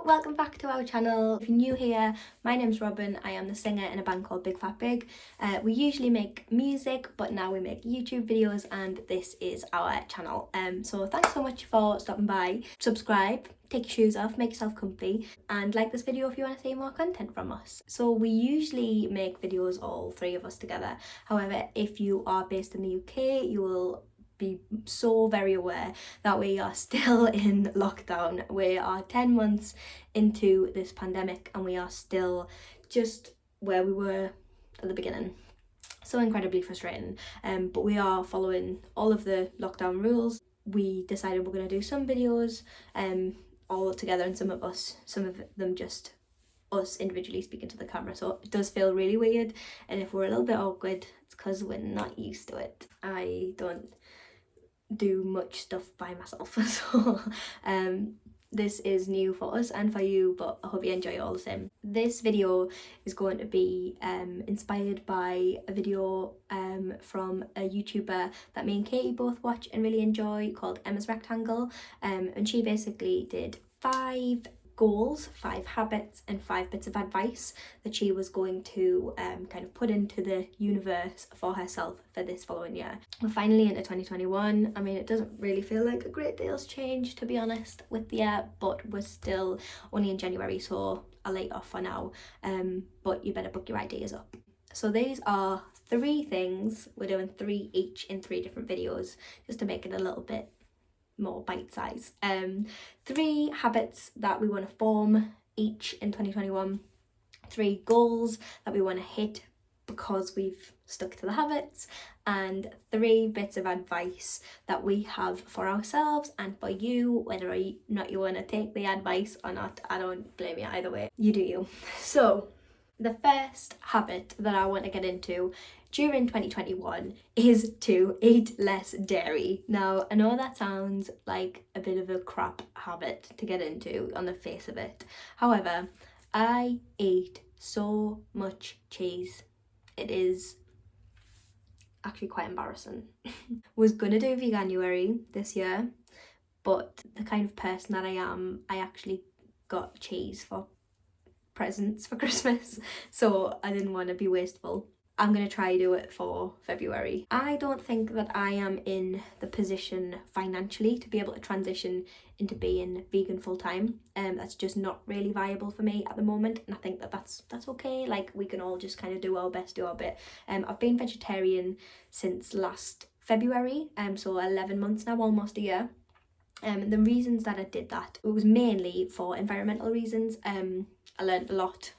welcome back to our channel. If you're new here, my name's Robin. I am the singer in a band called Big Fat Big. We usually make music, but now we make YouTube videos, and this is our channel. So thanks so much for stopping by. Subscribe, take your shoes off, make yourself comfy, and like this video if you want to see more content from us. So we usually make videos all three of us together. However, if you are based in the UK, you will be so very aware that we are still in lockdown. We are 10 months into this pandemic and we are still just where we were at the beginning. So incredibly frustrating, but we are following all of the lockdown rules. We decided we're going to do some videos all together, and some of them just us individually speaking to the camera, so it does feel really weird, and if we're a little bit awkward, it's because we're not used to it. I don't do much stuff by myself, so this is new for us and for you, but I hope you enjoy it all the same. This video is going to be inspired by a video from a YouTuber that me and Katie both watch and really enjoy, called Emma's Rectangle, and she basically did 5 goals, 5 habits and 5 bits of advice that she was going to kind of put into the universe for herself for this following year. We're finally into 2021. I mean, it doesn't really feel like a great deal's changed, to be honest, with the year, but we're still only in January, so I'll lay it off for now, but you better book your ideas up. So these are 3 things. We're doing 3 each in 3 different videos just to make it a little bit more bite size. 3 habits that we want to form each in 2021, 3 goals that we want to hit because we've stuck to the habits, and 3 bits of advice that we have for ourselves and for you, whether or not you want to take the advice or not. I don't blame you either way, you do you. So the first habit that I want to get into during 2021 is to eat less dairy. Now, I know that sounds like a bit of a crap habit to get into on the face of it. However, I eat so much cheese. It is actually quite embarrassing. Was gonna do Veganuary this year, but the kind of person that I am, I actually got cheese for presents for Christmas, so I didn't want to be wasteful. I'm going to try do it for February. I don't think that I am in the position financially to be able to transition into being vegan full-time. That's just not really viable for me at the moment, and I think that that's okay. Like, we can all just kind of do our best, do our bit. I've been vegetarian since last February, so 11 months now, almost a year. The reasons that I did that, it was mainly for environmental reasons. I learned a lot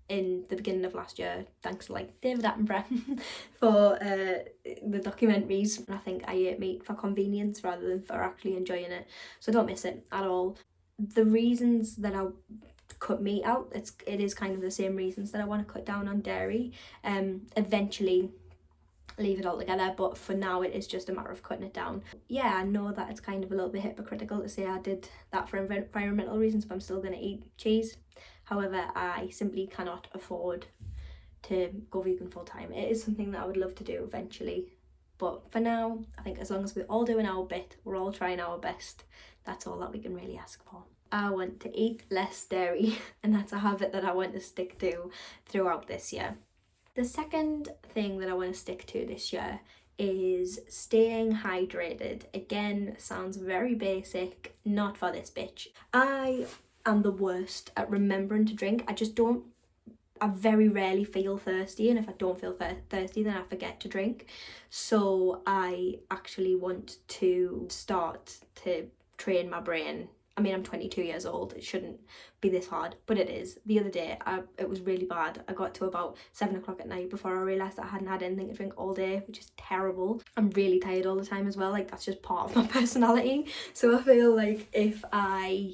in the beginning of last year, thanks to like David Attenborough for the documentaries. I think I ate meat for convenience rather than for actually enjoying it, so I don't miss it at all. The reasons that I cut meat out, it is kind of the same reasons that I want to cut down on dairy. Eventually leave it all together, but for now it is just a matter of cutting it down. Yeah, I know that it's kind of a little bit hypocritical to say I did that for environmental reasons, but I'm still going to eat cheese. However, I simply cannot afford to go vegan full time. It is something that I would love to do eventually, but for now, I think as long as we're all doing our bit, we're all trying our best, that's all that we can really ask for. I want to eat less dairy, and that's a habit that I want to stick to throughout this year. The second thing that I want to stick to this year is staying hydrated. Again, sounds very basic, not for this bitch. I am the worst at remembering to drink. I very rarely feel thirsty, and if I don't feel thirsty, then I forget to drink. So I actually want to start to train my brain. I mean, I'm 22 years old, it shouldn't be this hard, but it is. The other day, it was really bad. I got to about 7 o'clock at night before I realised that I hadn't had anything to drink all day, which is terrible. I'm really tired all the time as well, like that's just part of my personality. So I feel like if I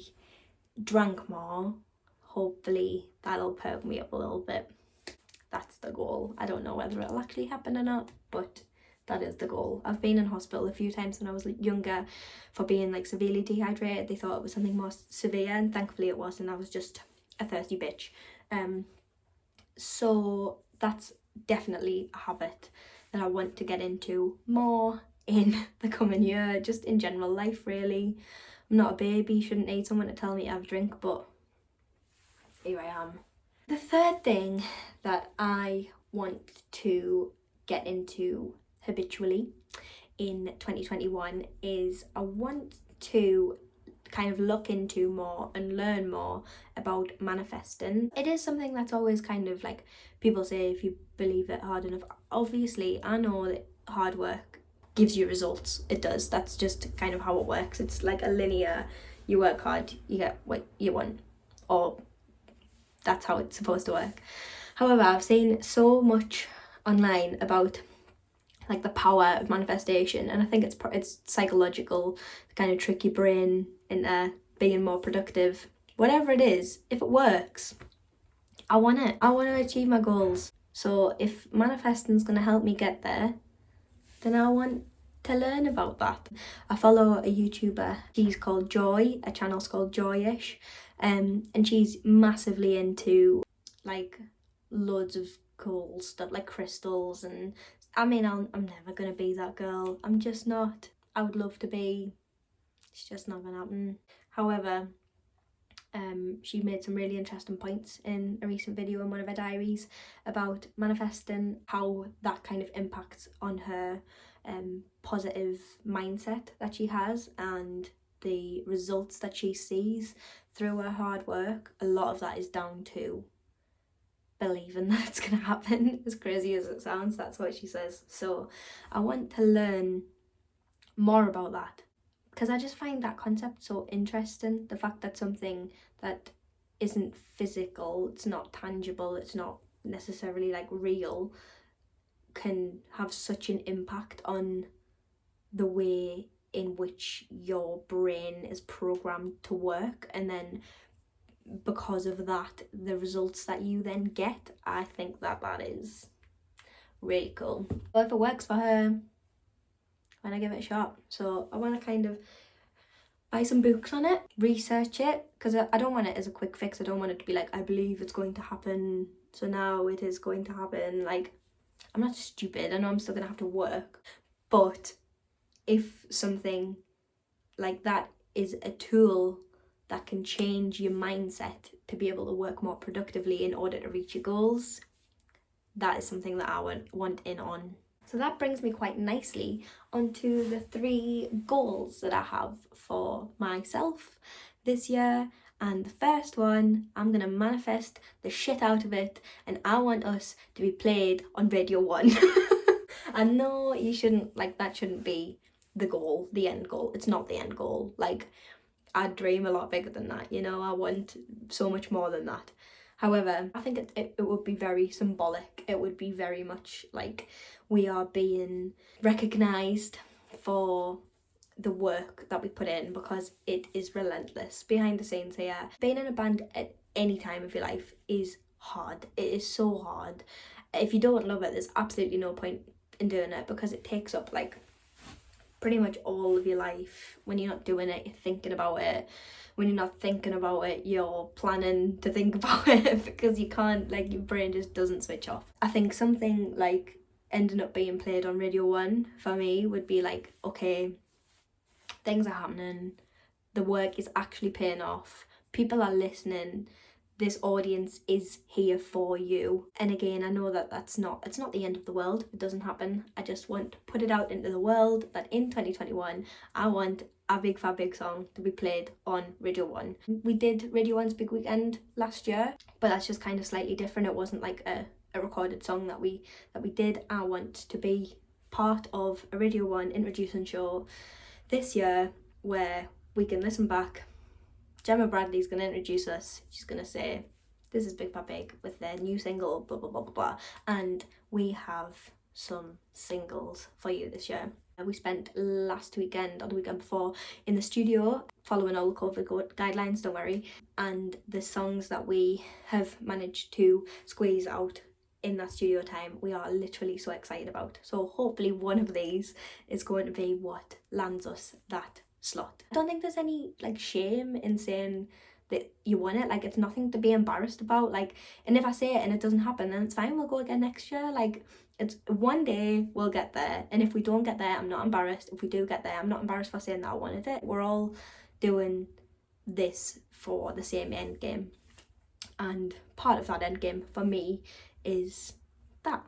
drank more, hopefully that'll perk me up a little bit. That's the goal. I don't know whether it'll actually happen or not, but that is the goal. I've been in hospital a few times when I was younger for being like severely dehydrated. They thought it was something more severe, and thankfully it wasn't. I was just a thirsty bitch. So that's definitely a habit that I want to get into more in the coming year, just in general life really. I'm not a baby, shouldn't need someone to tell me to have a drink, but here I am. The third thing that I want to get into habitually in 2021 is I want to kind of look into more and learn more about manifesting. It is something that's always kind of like, people say if you believe it hard enough. Obviously, I know that hard work gives you results. It does. That's just kind of how it works. It's like a linear, you work hard, you get what you want, or that's how it's supposed to work. However, I've seen so much online about like the power of manifestation, and I think it's psychological to kind of trick your brain into being more productive. Whatever it is, if it works, I want it. I want to achieve my goals. So if manifesting is going to help me get there, then I want to learn about that. I follow a YouTuber. She's called Joy. A channel's called Joyish, and she's massively into like loads of cool stuff like crystals, and I mean I'm never gonna be that girl. I'm just not. I would love to be. It's just not gonna happen. However, she made some really interesting points in a recent video in one of her diaries about manifesting, how that kind of impacts on her positive mindset that she has and the results that she sees through her hard work. A lot of that is down to believing that it's gonna happen. As crazy as it sounds, that's what she says. So I want to learn more about that, because I just find that concept so interesting. The fact that something that isn't physical, it's not tangible, it's not necessarily like real, can have such an impact on the way in which your brain is programmed to work, and then because of that, the results that you then get. I think that is really cool. Well, if it works for her, when I give it a shot. So I want to kind of buy some books on it, research it, because I don't want it as a quick fix. I don't want it to be like, I believe it's going to happen, so now it is going to happen. Like, I'm not stupid. I know I'm still gonna have to work, but if something like that is a tool that can change your mindset to be able to work more productively in order to reach your goals, that is something that I would want in on. So that brings me quite nicely onto the 3 goals that I have for myself this year. And the first one, I'm gonna manifest the shit out of it, and I want us to be played on Radio 1. I know you shouldn't, like, that shouldn't be the goal, the end goal. It's not the end goal. Like, I dream a lot bigger than that, you know, I want so much more than that. However, I think it would be very symbolic. It would be very much like we are being recognised for the work that we put in, because it is relentless behind the scenes here. Being in a band at any time of your life is hard. It is so hard. If you don't love it, there's absolutely no point in doing it, because it takes up like pretty much all of your life. When you're not doing it, you're thinking about it. When you're not thinking about it, you're planning to think about it, because you can't, like, your brain just doesn't switch off. I think something like ending up being played on Radio 1 for me would be like, okay, things are happening, the work is actually paying off, people are listening, this audience is here for you. And again, I know that it's not the end of the world if it doesn't happen. I just want to put it out into the world that in 2021 I want a Big Fat Big song to be played on Radio 1. We did Radio 1's Big Weekend last year, but that's just kind of slightly different. It wasn't like a recorded song that we did. I want to be part of a Radio 1 introducing show this year where we can listen back. Gemma Bradley's going to introduce us. She's going to say, this is Big Fat Big with their new single, blah, blah, blah, blah, blah. And we have some singles for you this year. We spent last weekend or the weekend before in the studio following all the COVID guidelines, don't worry. And the songs that we have managed to squeeze out in that studio time, we are literally so excited about. So hopefully one of these is going to be what lands us that slot. I don't think there's any like shame in saying that you want it. Like, it's nothing to be embarrassed about. Like, and if I say it and it doesn't happen, then it's fine, we'll go again next year. Like, it's one day we'll get there, and if we don't get there, I'm not embarrassed. If we do get there, I'm not embarrassed for saying that I wanted it. We're all doing this for the same end game. And part of that end game for me is that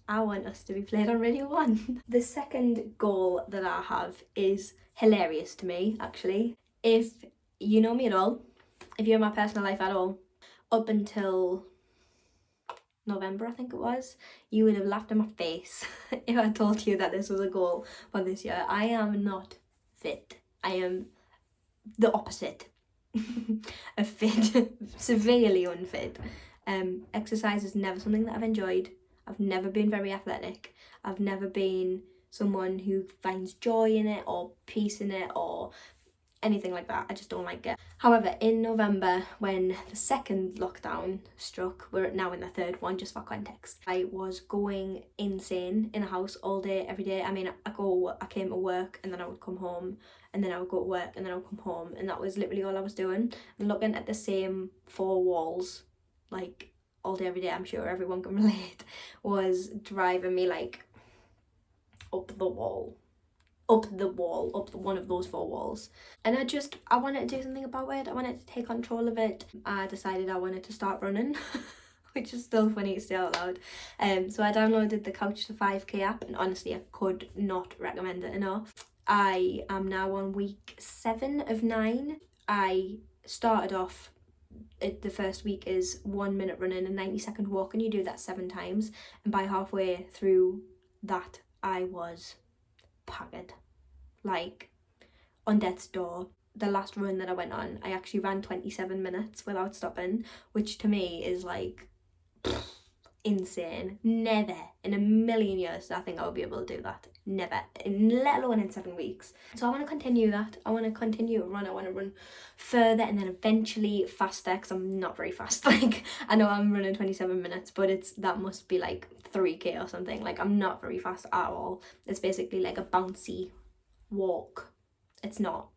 I want us to be played on Radio 1. The second goal that I have is hilarious to me, actually. If you know me at all, if you're in my personal life at all, up until November, I think it was, you would have laughed in my face if I told you that this was a goal for this year. I am not fit. I am the opposite of fit, severely unfit. Exercise is never something that I've enjoyed. I've never been very athletic. I've never been someone who finds joy in it or peace in it or anything like that. I just don't like it. However, in November, when the second lockdown struck, we're now in the third one, just for context, I was going insane in the house all day, every day. I mean, I came to work and then I would come home, and then I would go to work and then I would come home, and that was literally all I was doing. And looking at the same four walls, like, all day, every day, I'm sure everyone can relate, was driving me, like, up one of those four walls. And I wanted to do something about it. I wanted to take control of it. I decided I wanted to start running, which is still funny to say out loud. So I downloaded the Couch to 5k app, and honestly I could not recommend it enough. I am now on week 7 of 9. I started off, the first week is 1 minute running and 90-second walk, and you do that 7 times, and by halfway through that I was haggard, like on death's door. The last run that I went on, I actually ran 27 minutes without stopping, which to me is like insane. Never in a million years I think I would be able to do that. Never, let alone in 7 weeks. So I want to continue that. I want to continue to run. I want to run further and then eventually faster, because I'm not very fast. Like, I know I'm running 27 minutes, but that must be like 3k or something. Like, I'm not very fast at all. It's basically like a bouncy walk. It's not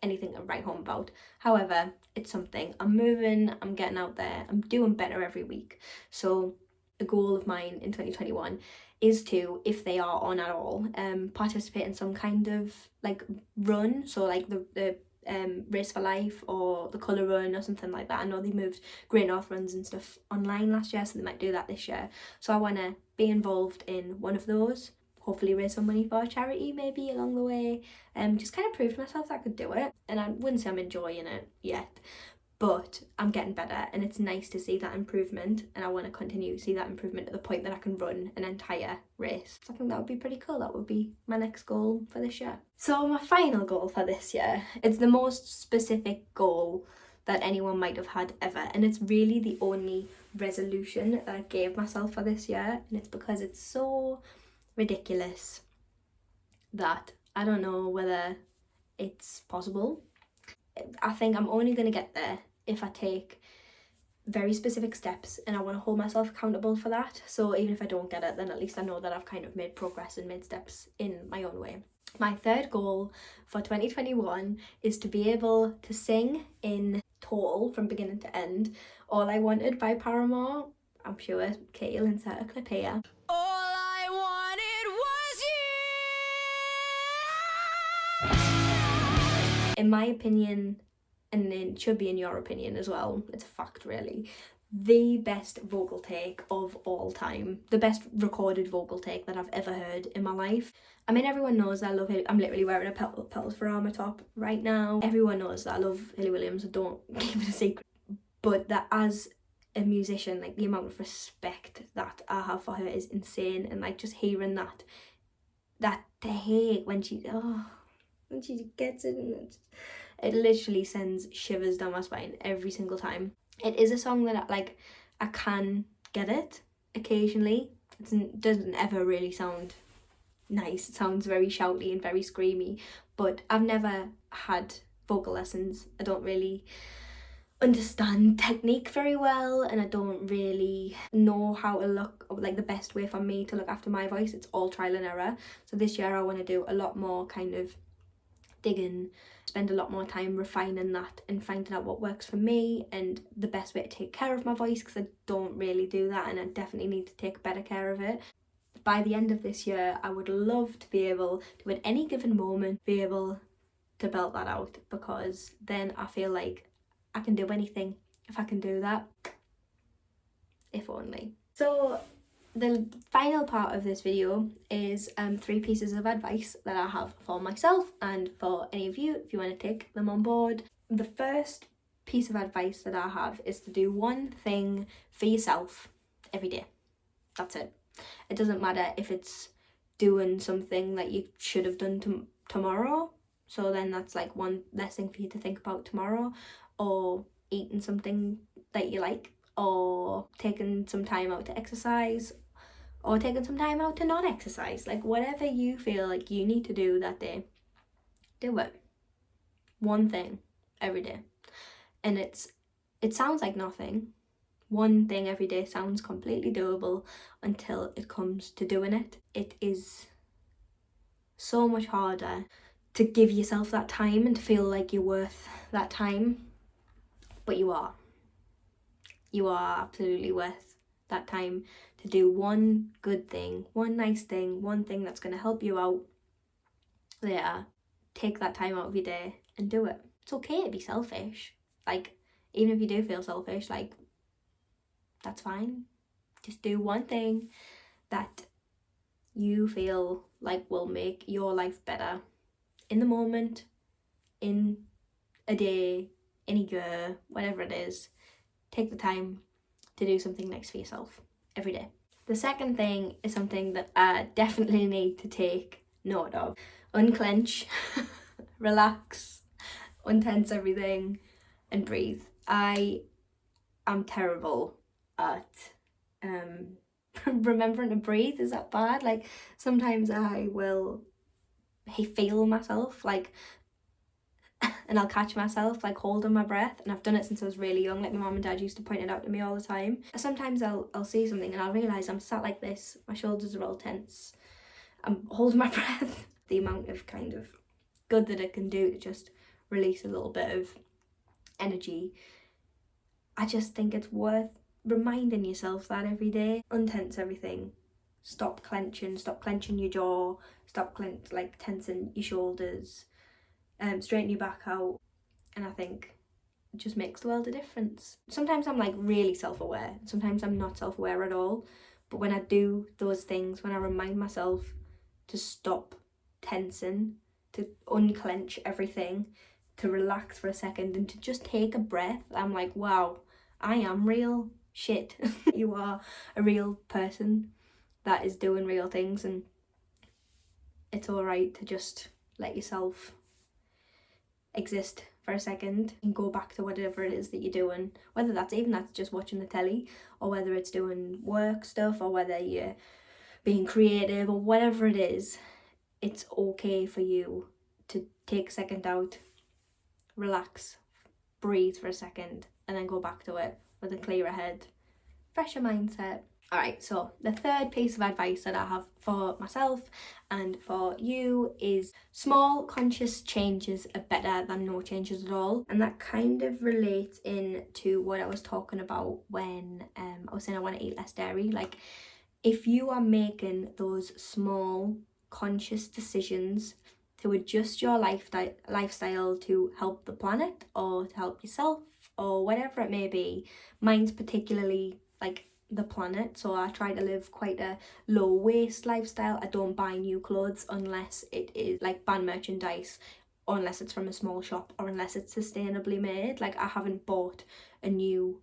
anything to write home about. However, it's something. I'm moving, I'm getting out there, I'm doing better every week. So a goal of mine in 2021 is to, if they are on at all, participate in some kind of like run. So like the Race for Life or the Colour Run or something like that. I know they moved Great North runs and stuff online last year, so they might do that this year. So I want to be involved in one of those, hopefully raise some money for a charity maybe along the way, just kind of prove to myself that I could do it. And I wouldn't say I'm enjoying it yet, but I'm getting better, and it's nice to see that improvement, and I want to continue to see that improvement to the point that I can run an entire race. So I think that would be pretty cool. That would be my next goal for this year. So my final goal for this year, it's the most specific goal that anyone might have had ever, and it's really the only resolution that I gave myself for this year, and it's because it's so ridiculous that I don't know whether it's possible. I think I'm only going to get there if I take very specific steps, and I want to hold myself accountable for that. So even if I don't get it, then at least I know that I've kind of made progress and made steps in my own way. My third goal for 2021 is to be able to sing in total from beginning to end All I Wanted by Paramore. I'm sure Katie will insert a clip here. All I wanted was you. In my opinion, and it should be in your opinion as well, it's a fact really, the best vocal take of all time, the best recorded vocal take that I've ever heard in my life. I mean, everyone knows that I love Hilly. I'm literally wearing a Petals for Armour top right now. Everyone knows that I love Hilly Williams, I don't keep it a secret. But that as a musician, like the amount of respect that I have for her is insane, and like just hearing that take when she gets it, and it literally sends shivers down my spine every single time. It is a song that I can get it occasionally. It doesn't ever really sound nice. It sounds very shouty and very screamy, but I've never had vocal lessons. I don't really understand technique very well, and I don't really know how to look, like the best way for me to look after my voice. It's all trial and error. So this year I want to do a lot more kind of digging, spend a lot more time refining that and finding out what works for me and the best way to take care of my voice, because I don't really do that, and I definitely need to take better care of it. By the end of this year, I would love to be able to, at any given moment, be able to belt that out, because then I feel like I can do anything. if I can do that. If only. So the final part of this video is 3 pieces of advice that I have for myself and for any of you if you want to take them on board. The first piece of advice that I have is to do one thing for yourself every day. That's it. It doesn't matter if it's doing something that you should have done tomorrow, so then that's like one less thing for you to think about tomorrow, or eating something that you like, or taking some time out to exercise, or taking some time out to not exercise. Like whatever you feel like you need to do that day, do it. One thing every day. And it sounds like nothing. One thing every day sounds completely doable until it comes to doing it. It is so much harder to give yourself that time and to feel like you're worth that time. But you are. You are absolutely worth that time to do one good thing, one nice thing, one thing that's going to help you out later. Take that time out of your day and do it. It's okay to be selfish. Like, even if you do feel selfish, like, that's fine. Just do one thing that you feel like will make your life better in the moment, in a day, in a year, whatever it is. Take the time to do something nice for yourself every day. The second thing is something that I definitely need to take note of. Unclench, relax, untense everything, and breathe. I am terrible at remembering to breathe. Is that bad? Like sometimes I will feel myself like and I'll catch myself like holding my breath, and I've done it since I was really young. Like my mum and dad used to point it out to me all the time. Sometimes I'll see something and I'll realise I'm sat like this, my shoulders are all tense, I'm holding my breath. The amount of kind of good that it can do to just release a little bit of energy, I just think it's worth reminding yourself that every day. Untense everything. Stop clenching your jaw, stop tensing your shoulders, straighten your back out, and I think it just makes the world a difference. Sometimes I'm like really self-aware, sometimes I'm not self-aware at all, but when I do those things, when I remind myself to stop tensing, to unclench everything, to relax for a second and to just take a breath, I'm like, wow, I am real shit. You are a real person that is doing real things, and it's alright to just let yourself exist for a second and go back to whatever it is that you're doing, whether that's just watching the telly, or whether it's doing work stuff, or whether you're being creative, or whatever it is. It's okay for you to take a second out, relax, breathe for a second, and then go back to it with a clearer head, fresher mindset. Alright, so the third piece of advice that I have for myself and for you is small conscious changes are better than no changes at all. And that kind of relates into what I was talking about when I was saying I want to eat less dairy. Like, if you are making those small conscious decisions to adjust your lifestyle to help the planet or to help yourself or whatever it may be, mine's particularly like the planet, so I try to live quite a low waste lifestyle. I don't buy new clothes unless it is like banned merchandise, or unless it's from a small shop, or unless it's sustainably made. Like, I haven't bought a new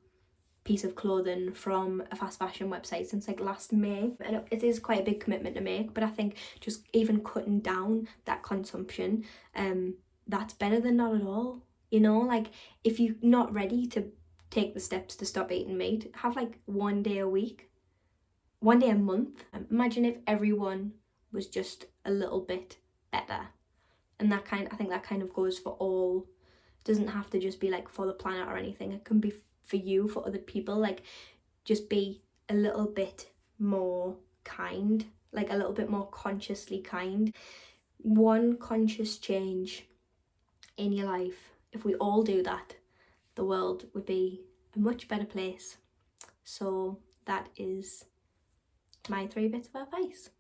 piece of clothing from a fast fashion website since like last May, and it is quite a big commitment to make, but I think just even cutting down that consumption, that's better than not at all. You know, like, if you're not ready to take the steps to stop eating meat, have like one day a week, one day a month. Imagine if everyone was just a little bit better. And I think that kind of goes for all. It doesn't have to just be like for the planet or anything. It can be for you, for other people. Like, just be a little bit more kind, like a little bit more consciously kind. One conscious change in your life, if we all do that, the world would be a much better place. So that is my 3 bits of advice.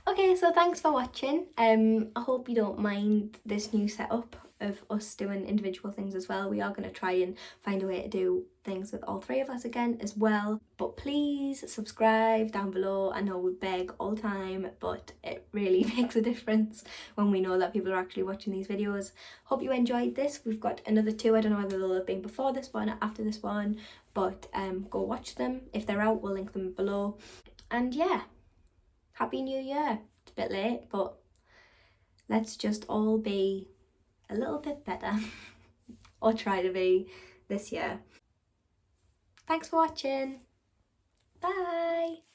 Okay, so thanks for watching. I hope you don't mind this new setup. of us doing individual things as well. We are going to try and find a way to do things with all three of us again as well. But please subscribe down below. I know we beg all the time, but it really makes a difference when we know that people are actually watching these videos. Hope you enjoyed this. We've got another two. I don't know whether they'll have been before this one or after this one, but go watch them. If they're out, we'll link them below. And yeah, Happy New Year. It's a bit late, but let's just all be a little bit better or try to be this year. Thanks for watching. Bye.